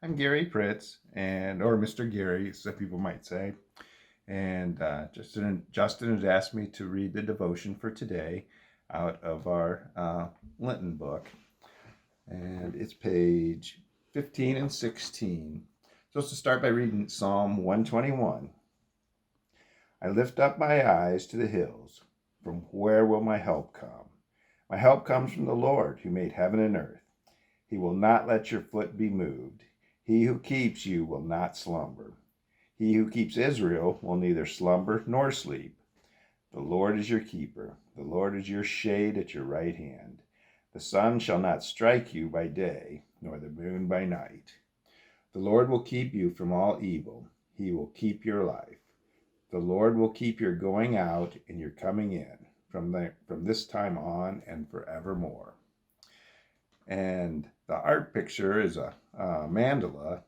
I'm Gary Pritts, or Mr. Gary, some people might say. And Justin has asked me to read the devotion for today out of our Lenten book. And it's page 15 and 16. So let's start by reading Psalm 121. I lift up my eyes to the hills. From where will my help come? My help comes from the Lord who made heaven and earth. He will not let your foot be moved. He who keeps you will not slumber. He who keeps Israel will neither slumber nor sleep. The Lord is your keeper. The Lord is your shade at your right hand. The sun shall not strike you by day, nor the moon by night. The Lord will keep you from all evil. He will keep your life. The Lord will keep your going out and your coming in from this time on and forevermore. And the art picture is a mandala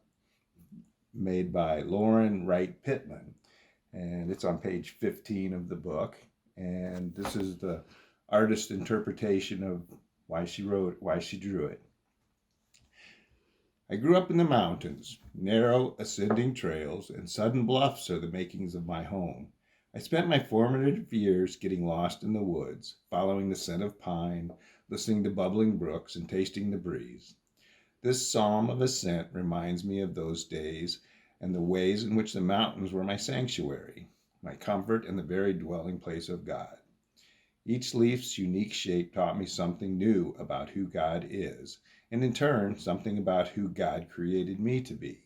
made by Lauren Wright Pittman. And it's on page 15 of the book. And this is the artist's interpretation of why she drew it. I grew up in the mountains. Narrow ascending trails and sudden bluffs are the makings of my home. I spent my formative years getting lost in the woods, following the scent of pine, listening to bubbling brooks, and tasting the breeze. This psalm of ascent reminds me of those days and the ways in which the mountains were my sanctuary, my comfort, and the very dwelling place of God. Each leaf's unique shape taught me something new about who God is, and in turn, something about who God created me to be.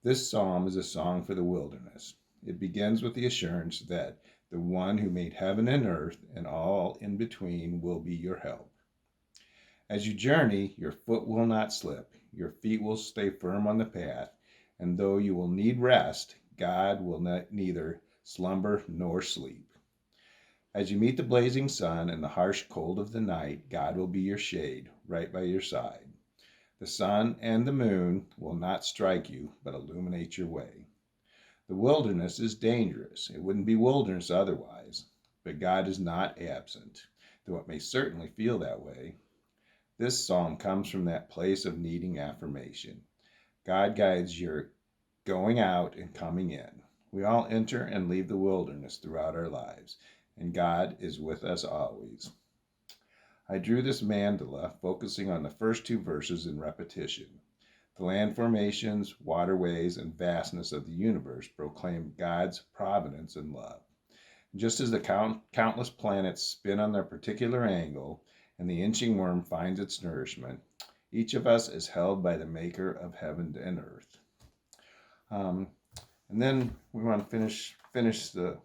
This psalm is a song for the wilderness. It begins with the assurance that the one who made heaven and earth and all in between will be your help. As you journey, your foot will not slip, your feet will stay firm on the path, and though you will need rest, God will neither slumber nor sleep. As you meet the blazing sun and the harsh cold of the night, God will be your shade, right by your side. The sun and the moon will not strike you, but illuminate your way. The wilderness is dangerous. It wouldn't be wilderness otherwise, but God is not absent, though it may certainly feel that way. This psalm comes from that place of needing affirmation. God guides your going out and coming in. We all enter and leave the wilderness throughout our lives, and God is with us always. I drew this mandala focusing on the first two verses in repetition. The land formations, waterways, and vastness of the universe proclaim God's providence and love. Just as the countless planets spin on their particular angle and the inching worm finds its nourishment, each of us is held by the maker of heaven and earth. And then we want to finish the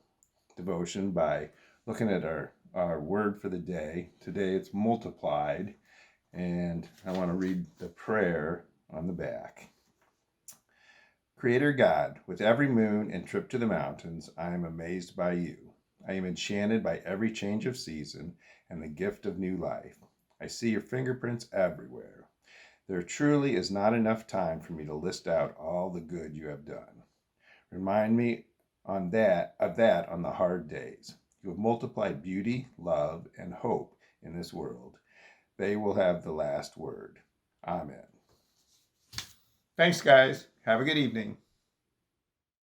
devotion by looking at our word for the day. Today it's multiplied, and I want to read the prayer on the back. Creator God, with every moon and trip to the mountains, I am amazed by you. I am enchanted by every change of season and the gift of new life. I see your fingerprints everywhere. There truly is not enough time for me to list out all the good you have done. Remind me of that on the hard days. You have multiplied beauty, love, and hope in this world. They will have the last word. Amen. Thanks, guys. Have a good evening.